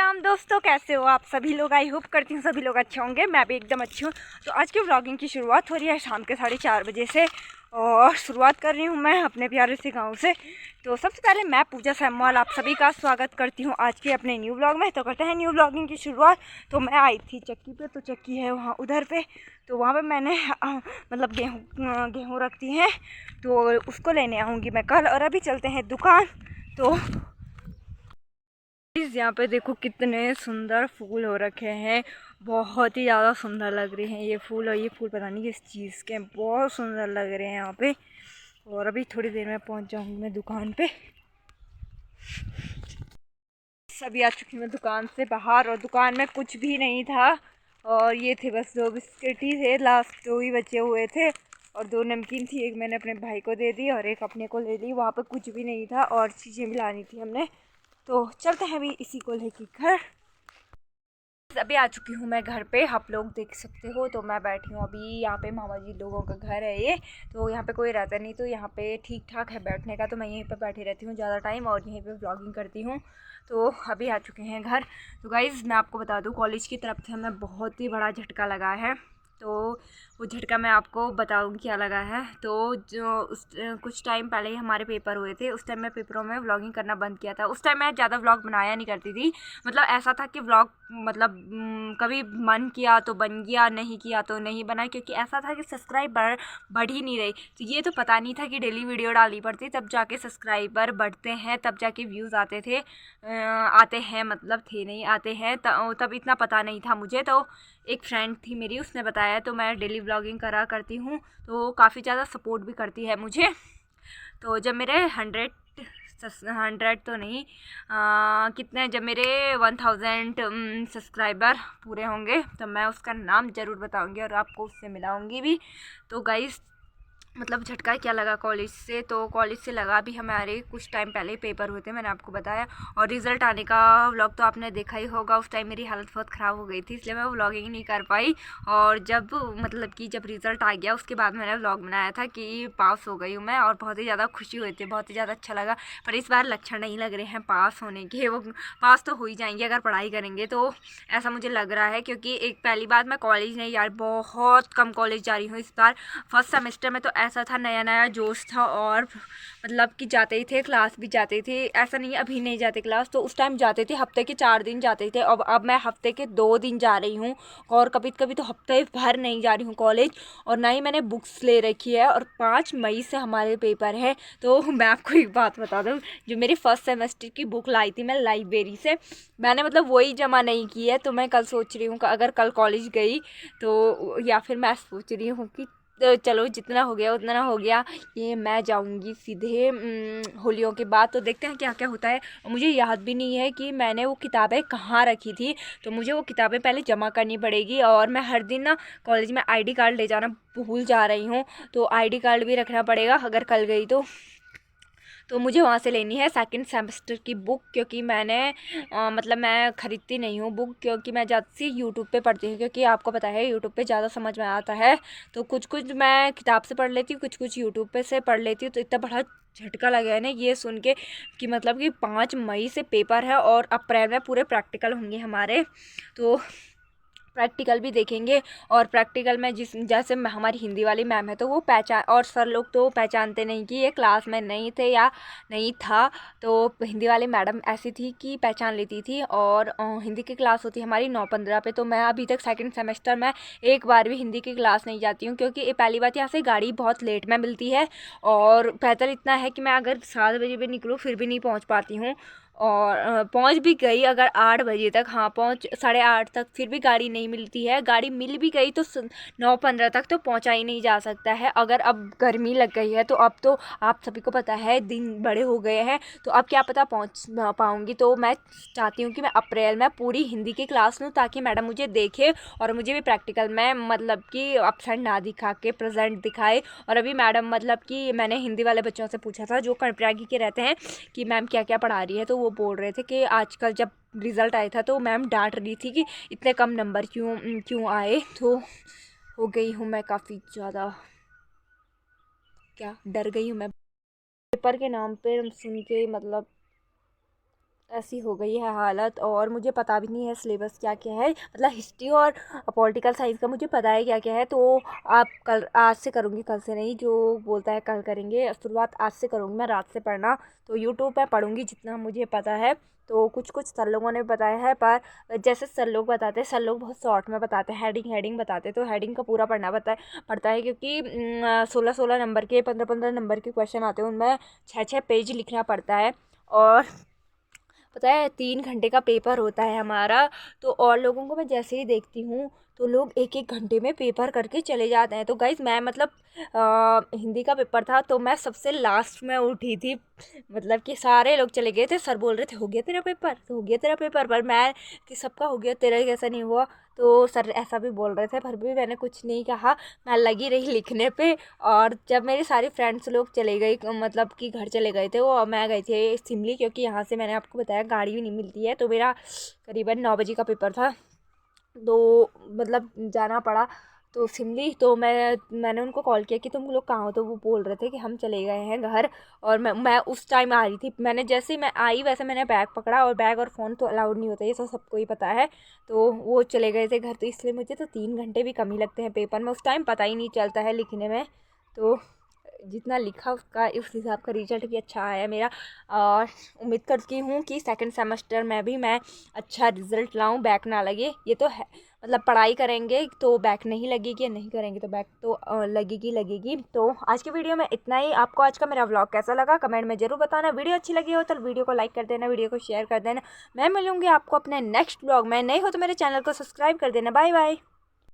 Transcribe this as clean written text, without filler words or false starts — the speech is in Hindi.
राम दोस्तों, कैसे हो आप सभी लोग। आई होप करती हूँ सभी लोग अच्छे होंगे। मैं भी एकदम अच्छी हूँ। तो आज की व्लॉगिंग की शुरुआत हो रही है शाम के 4:30 बजे से और शुरुआत कर रही हूँ मैं अपने प्यारे से गांव से। तो सबसे पहले मैं पूजा सैमवाल आप सभी का स्वागत करती हूँ आज के अपने न्यू व्लॉग में। तो करते हैं न्यू व्लॉगिंग की शुरुआत। तो मैं आई थी चक्की पे, तो चक्की है वहाँ उधर पे, तो वहाँ पे मैंने मतलब गेहूँ रखती हैं, तो उसको लेने आऊँगी मैं कल। और अभी चलते हैं दुकान। तो यहाँ पे देखो कितने सुंदर फूल हो रखे हैं, बहुत ही ज़्यादा सुंदर लग रहे हैं ये फूल। और ये फूल पता नहीं किस चीज़ के, बहुत सुंदर लग रहे हैं यहाँ पे। और अभी थोड़ी देर में पहुँच जाऊँगी मैं दुकान पे। सभी आ चुकी मैं दुकान से बाहर, और दुकान में कुछ भी नहीं था। और ये थे बस 2 बिस्किट ही थे, लास्ट 2 ही बचे हुए थे। और 2 नमकीन थी, एक मैंने अपने भाई को दे दी और एक अपने को ले ली। वहाँ पे कुछ भी नहीं था और चीज़ें भी लानी थी हमने। तो चलते हैं अभी इसी को लेके घर। अभी आ चुकी हूँ मैं घर पे, आप लोग देख सकते हो। तो मैं बैठी हूँ अभी यहाँ पे, मामा जी लोगों का घर है ये। तो यहाँ पे कोई रहता नहीं, तो यहाँ पे ठीक ठाक है बैठने का। तो मैं यहीं पे बैठी रहती हूँ ज़्यादा टाइम और यहीं पे व्लॉगिंग करती हूँ। तो अभी आ चुके हैं घर। तो गाइज़ मैं आपको बता दूँ, कॉलेज की तरफ से हमें बहुत ही बड़ा झटका लगा है। तो वो झटका मैं आपको बताऊँगी क्या लगा है। तो जो कुछ टाइम पहले ही हमारे पेपर हुए थे, उस टाइम मैं पेपरों में व्लॉगिंग करना बंद किया था। उस टाइम मैं ज़्यादा व्लॉग बनाया नहीं करती थी। मतलब ऐसा था कि व्लॉग मतलब कभी मन किया तो बन गया, नहीं किया तो नहीं बना, क्योंकि ऐसा था कि सब्सक्राइबर बढ़ ही नहीं रही। तो ये तो पता नहीं था कि डेली वीडियो डालनी पड़ती, तब जाके सब्सक्राइबर बढ़ते हैं, तब जाके व्यूज़ आते थे। आते हैं मतलब थे नहीं, आते हैं। तब इतना पता नहीं था मुझे। तो एक फ्रेंड थी मेरी, उसने बताया, तो मैं डेली व्लॉगिंग करा करती हूँ। तो काफ़ी ज़्यादा सपोर्ट भी करती है मुझे। तो जब मेरे 100 तो नहीं, कितने, जब मेरे 1000 सब्सक्राइबर पूरे होंगे तो मैं उसका नाम ज़रूर बताऊंगी और आपको उससे मिलाऊंगी भी। तो गाइस मतलब झटका क्या लगा कॉलेज से, तो कॉलेज से लगा भी हमारे कुछ टाइम पहले ही पेपर हुए थे, मैंने आपको बताया। और रिज़ल्ट आने का व्लॉग तो आपने देखा ही होगा। उस टाइम मेरी हालत बहुत ख़राब हो गई थी, इसलिए मैं व्लॉगिंग नहीं कर पाई। और जब मतलब कि जब रिज़ल्ट आ गया उसके बाद मैंने व्लॉग बनाया था कि पास हो गई हूँ मैं, और बहुत ही ज़्यादा खुशी हुई थी, बहुत ही ज़्यादा अच्छा लगा। पर इस बार लक्षण नहीं लग रहे हैं पास होने के। वो पास तो हो ही जाएंगे अगर पढ़ाई करेंगे, तो ऐसा मुझे लग रहा है। क्योंकि एक पहली बात, मैं कॉलेज नहीं जा रही, बहुत कम कॉलेज जा रही हूँ इस बार। फर्स्ट सेमेस्टर में तो ऐसा था, नया नया जोश था, और मतलब कि जाते ही थे, क्लास भी जाते थे। ऐसा नहीं अभी नहीं जाते क्लास, तो उस टाइम जाते थे, हफ्ते के 4 दिन जाते थे। अब मैं हफ्ते के 2 दिन जा रही हूँ, और कभी कभी तो हफ्ते भर नहीं जा रही हूँ कॉलेज। और ना ही मैंने बुक्स ले रखी है, और 5 मई से हमारे पेपर है। तो मैं आपको एक बात बता दूँ, जो मेरी फर्स्ट सेमेस्टर की बुक लाई थी मैं लाइब्रेरी से, मैंने मतलब वही जमा नहीं की है। तो मैं कल सोच रही हूँ कि अगर कल कॉलेज गई तो, या फिर मैं सोच रही हूँ कि तो चलो जितना हो गया उतना हो गया, ये मैं जाऊंगी सीधे होलियों के बाद। तो देखते हैं क्या क्या होता है। और मुझे याद भी नहीं है कि मैंने वो किताबें कहाँ रखी थी, तो मुझे वो किताबें पहले जमा करनी पड़ेगी। और मैं हर दिन ना कॉलेज में आईडी कार्ड ले जाना भूल जा रही हूँ, तो आईडी कार्ड भी रखना पड़ेगा अगर कल गई तो मुझे वहाँ से लेनी है सेकंड सेमेस्टर की बुक। क्योंकि मैंने मतलब मैं ख़रीदती नहीं हूँ बुक, क्योंकि मैं ज़्यादा सी यूट्यूब पे पढ़ती हूँ, क्योंकि आपको पता है यूट्यूब पे ज़्यादा समझ में आता है। तो कुछ कुछ मैं किताब से पढ़ लेती हूँ, कुछ कुछ यूट्यूब पे से पढ़ लेती हूँ। तो इतना बड़ा झटका लगा है ना ये सुन के, कि मतलब कि 5 मई से पेपर है और अप्रैल में पूरे प्रैक्टिकल होंगे हमारे। तो प्रैक्टिकल भी देखेंगे। और प्रैक्टिकल में जिस जैसे हमारी हिंदी वाली मैम है, तो वो पहचान, और सर लोग तो पहचानते नहीं कि ये क्लास में नहीं थे या नहीं था। तो हिंदी वाली मैडम ऐसी थी कि पहचान लेती थी। और हिंदी की क्लास होती है हमारी 9:15 पे। तो मैं अभी तक सेकंड सेमेस्टर में एक बार भी हिंदी की क्लास नहीं जाती हूँ, क्योंकि पहली बात यहाँ से गाड़ी बहुत लेट में मिलती है, और बेहतर इतना है कि मैं अगर 7 बजे भी निकलूँ फिर भी नहीं पहुँच पाती हूँ। और पहुंच भी गई अगर 8 बजे तक, हाँ पहुंच 8:30 तक, फिर भी गाड़ी नहीं मिलती है। गाड़ी मिल भी गई तो 9:15 तक तो पहुंचा ही नहीं जा सकता है। अगर अब गर्मी लग गई है, तो अब तो आप सभी को पता है दिन बड़े हो गए हैं, तो अब क्या पता पहुंच पाऊंगी। तो मैं चाहती हूँ कि मैं अप्रैल में पूरी हिंदी की क्लास लूँ, ताकि मैडम मुझे देखे और मुझे भी प्रैक्टिकल में मतलब कि अपसेंट ना दिखा के प्रेजेंट दिखाए। और अभी मैडम मतलब कि मैंने हिंदी वाले बच्चों से पूछा था जो कर्णप्रयागी के रहते हैं, कि मैम क्या क्या पढ़ा रही है। तो वो बोल रहे थे कि आजकल जब रिज़ल्ट आया था तो मैम डांट रही थी कि इतने कम नंबर क्यों क्यों आए। तो हो गई हूँ मैं काफ़ी ज़्यादा, क्या डर गई हूँ मैं पेपर के नाम पे सुन के। मतलब ऐसी हो गई है हालत। और मुझे पता भी नहीं है सिलेबस क्या क्या है, मतलब हिस्ट्री और पॉलिटिकल साइंस का मुझे पता है क्या क्या है। तो आप कल, आज से करूँगी, कल से नहीं, जो बोलता है कल करेंगे, शुरुआत आज से करूँगी मैं रात से पढ़ना। तो यूट्यूब पे पढ़ूँगी जितना मुझे पता है। तो कुछ कुछ सर लोगों ने बताया है, पर जैसे सर लोग बताते हैं, सर लोग बहुत शॉर्ट में बताते हैं, हेडिंग हेडिंग बताते हैं। तो हेडिंग का पूरा पढ़ता है क्योंकि 16-16 नंबर के, 15-15 नंबर के क्वेश्चन आते हैं, उनमें 6-6 पेज लिखना पड़ता है। और पता है 3 घंटे का पेपर होता है हमारा। तो और लोगों को मैं जैसे ही देखती हूँ तो लोग 1-1 घंटे में पेपर करके चले जाते हैं। तो गाइज मैं मतलब हिंदी का पेपर था तो मैं सबसे लास्ट में उठी थी। मतलब कि सारे लोग चले गए थे, सर बोल रहे थे हो गया तेरा पेपर, तो हो गया तेरा पेपर, पर मैं कि सबका हो गया तेरा कैसा नहीं हुआ। तो सर ऐसा भी बोल रहे थे, पर भी मैंने कुछ नहीं कहा, मैं लगी रही लिखने पे। और जब मेरी सारी फ्रेंड्स लोग चले गई, मतलब कि घर चले गए थे वो, और मैं गई थी शिमली, क्योंकि यहाँ से मैंने आपको बताया गाड़ी भी नहीं मिलती है। तो मेरा करीबन 9 बजे का पेपर था, तो मतलब जाना पड़ा तो शिमली। तो मैंने उनको कॉल किया कि तुम लोग कहाँ हो, तो वो बोल रहे थे कि हम चले गए हैं घर। और मैं उस टाइम आ रही थी, मैंने जैसे ही मैं आई वैसे मैंने बैग पकड़ा, और बैग और फ़ोन तो अलाउड नहीं होता, ये तो सबको ही पता है। तो वो चले गए थे घर, तो इसलिए मुझे तो 3 घंटे भी कम ही लगते हैं पेपर में, उस टाइम पता ही नहीं चलता है लिखने में। तो जितना लिखा उसका उस हिसाब का रिजल्ट भी अच्छा आया मेरा। और उम्मीद करती हूँ कि सेकंड सेमेस्टर में भी मैं अच्छा रिजल्ट लाऊं, बैक ना लगे। ये तो है, मतलब पढ़ाई करेंगे तो बैक नहीं लगेगी, नहीं करेंगे तो बैक तो लगेगी लगेगी। तो आज की वीडियो में इतना ही। आपको आज का मेरा व्लॉग कैसा लगा कमेंट में ज़रूर बताना। वीडियो अच्छी लगी हो तो वीडियो को लाइक कर देना, वीडियो को शेयर कर देना। मैं मिलूँगी आपको अपने नेक्स्ट व्लॉग में। नहीं हो तो मेरे चैनल को सब्सक्राइब कर देना। Bye bye.